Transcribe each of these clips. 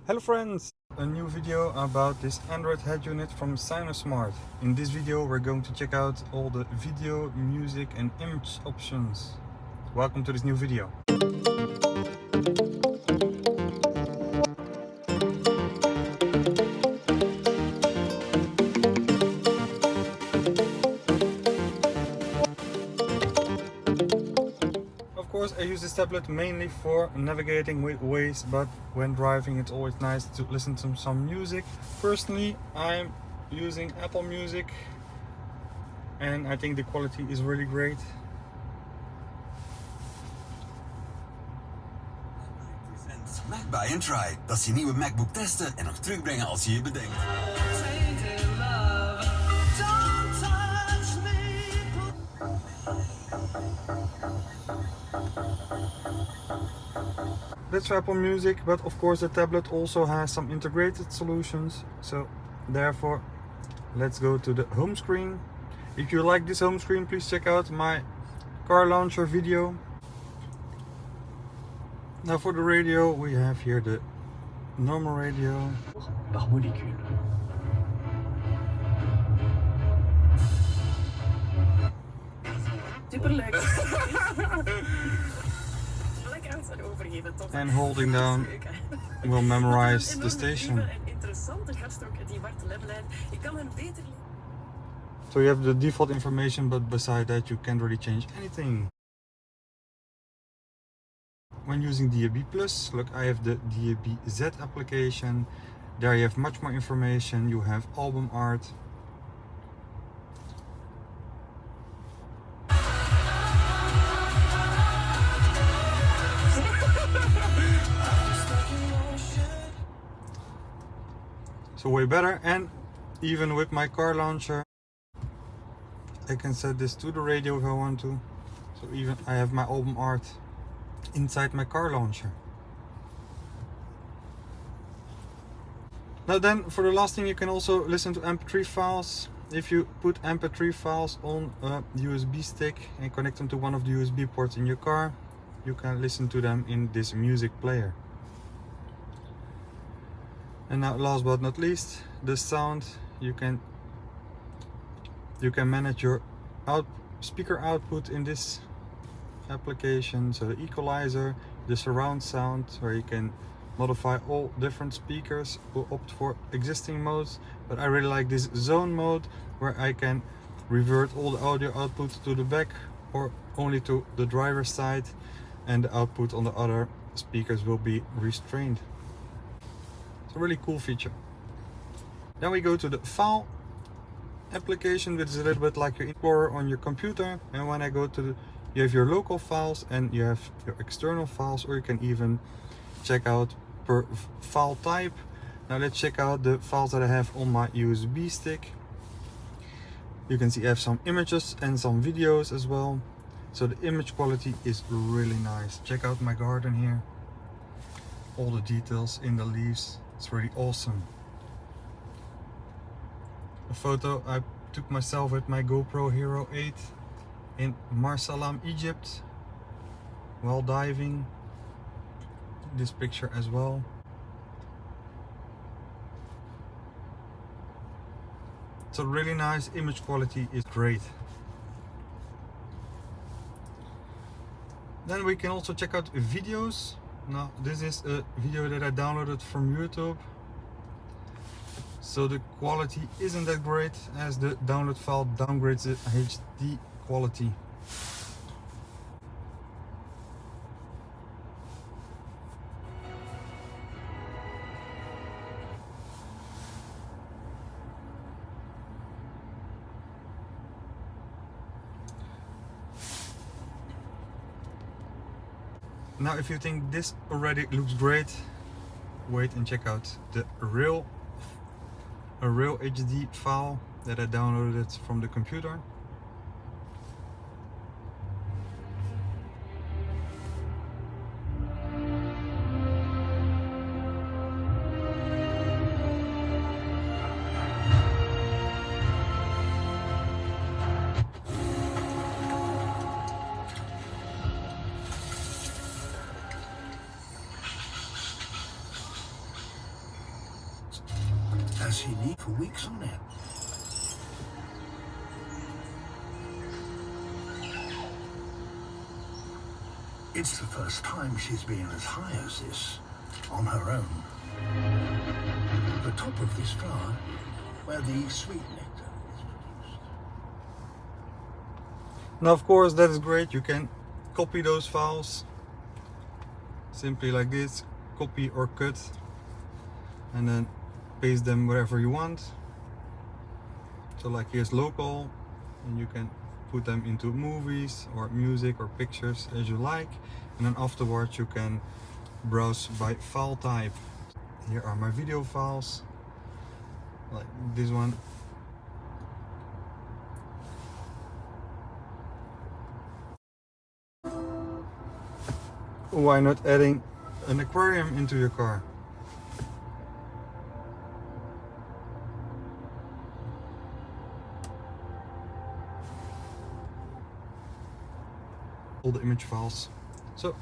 Hello friends! A new video about this Android head unit from Sinosmart. In this video we're going to check out all the video, music and image options. Welcome to this new video. Of course, I use this tablet mainly for navigating with Waze, but when driving it's always nice to listen to some music. Personally, I'm using Apple Music and I think the quality is really great. Mac Buy and Try. Dat is je nieuwe MacBook testen en nog terugbrengen als je je bedenkt. That's for Apple Music, but of course the tablet also has some integrated solutions. So therefore, let's go to the home screen. If you like this home screen, please check out my car launcher video. Now for the radio, we have here the normal radio. Par molécule. Superleuk. Lekker aan het overgeven, toch? And holding down will memorize the station. Interessante gast ook, die Bart Ledlijn. Ik kan hem beter. So you have the default information, but beside that you can't really change anything. When using DAB+, look, I have the DAB Z application. There you have much more information. You have album art. So way better, and even with my car launcher I can set this to the radio if I want to. So even I have my album art inside my car launcher. Now then, for the last thing, you can also listen to MP3 files. If you put MP3 files on a USB stick and connect them to one of the USB ports in your car, you can listen to them in this music player. And now last but not least, the sound. You can manage your speaker output in this application. So the equalizer, the surround sound, where you can modify all different speakers. We'll opt for existing modes, but I really like this zone mode where I can revert all the audio output to the back or only to the driver's side, and the output on the other speakers will be restrained. It's a really cool feature. Then we go to the file application, which is a little bit like your Explorer on your computer. And when I go to the, you have your local files and you have your external files, or you can even check out per file type. Now let's check out the files that I have on my USB stick. You can see I have some images and some videos as well. So the image quality is really nice. Check out my garden here. All the details in the leaves. It's really awesome. A photo I took myself with my GoPro Hero 8 in Marsalam, Egypt, while diving. This picture as well. So really nice, image quality is great. Then we can also check out videos. Now this is a video that I downloaded from YouTube. So the quality isn't that great, as the download file downgrades the HD quality. Now if you think this already looks great, wait and check out the real HD file that I downloaded from the computer. has she need for weeks on end. It's the first time she's been as high as this, on her own. The top of this flower, where the sweet nectar is produced. Now of course that is great, you can copy those files simply like this, copy or cut, and then paste them wherever you want. So like here's local, and you can put them into movies or music or pictures as you like, and then afterwards you can browse by file type. Here are my video files, like this one. Why not adding an aquarium into your car? All the image files. So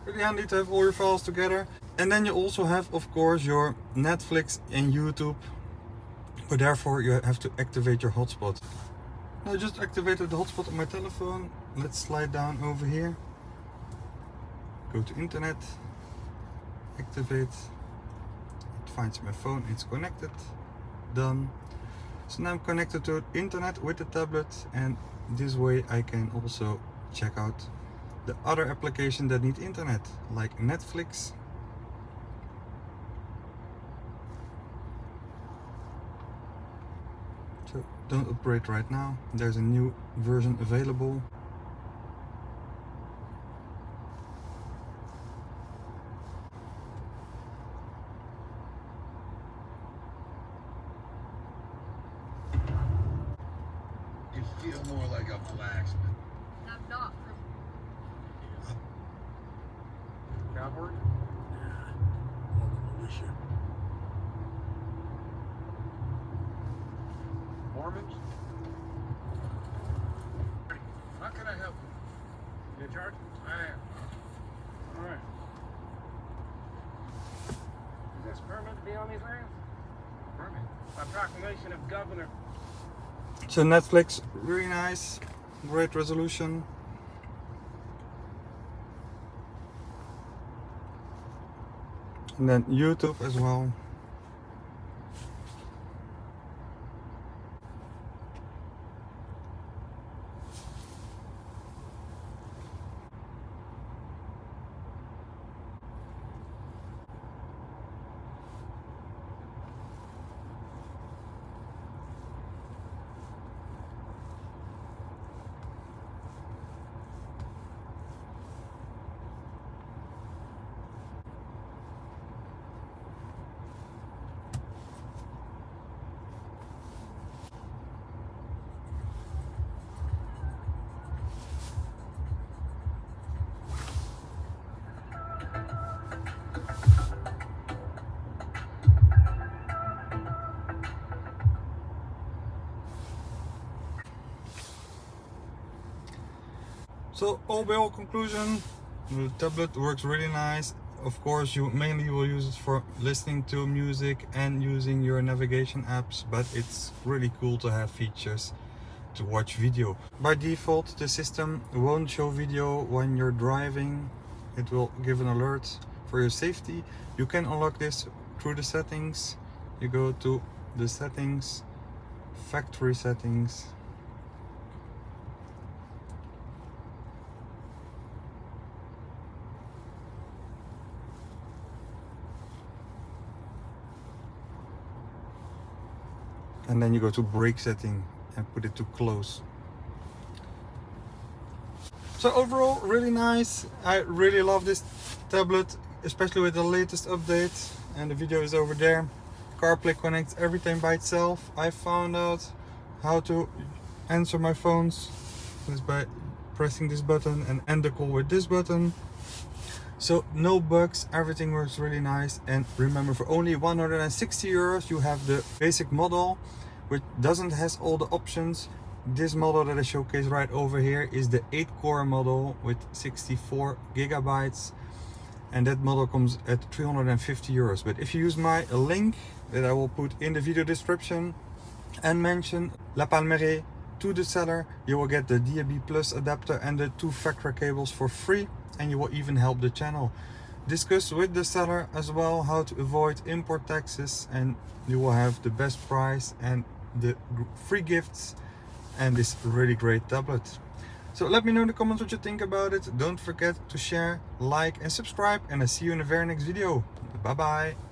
really handy to have all your files together. And then you also have, of course, your Netflix and YouTube, but therefore you have to activate your hotspot. I just activated the hotspot on my telephone. Let's slide down over here. Go to internet, activate. It finds my phone, it's connected, done. So now I'm connected to internet with the tablet, and this way I can also check out the other applications that need internet, like Netflix. So don't upgrade right now, there's a new version available. You feel more like a blacksmith. I'm not. Cowboy? Yeah, all the militia. Mormons? How can I help you? You in charge? I am. All right. Is this permit to be on these lands? Permit. By proclamation of governor. So Netflix, really nice, great resolution. And then YouTube as well. So all by all conclusion, the tablet works really nice. Of course you mainly will use it for listening to music and using your navigation apps, but it's really cool to have features to watch video. By default the system won't show video when you're driving, it will give an alert for your safety. You can unlock this through the settings. You go to the settings, factory settings, and then you go to brake setting and put it to close. So overall really nice. I really love this tablet, especially with the latest update, and the video is over there. CarPlay connects everything by itself. I found out how to answer my phones just by pressing this button and end the call with this button. So no bugs, everything works really nice. And remember, for only 160 euros you have the basic model, which doesn't has all the options. This model that I showcase right over here is the 8-core model with 64 gigabytes, and that model comes at 350 euros. But if you use my link that I will put in the video description and mention La Palmeraie to the seller, you will get the DAB Plus adapter and the 2 Fakra cables for free, and you will even help the channel. Discuss with the seller as well how to avoid import taxes, and you will have the best price and the free gifts and this really great tablet. So let me know in the comments what you think about it. Don't forget to share, like and subscribe, and I see you in the very next video. Bye bye.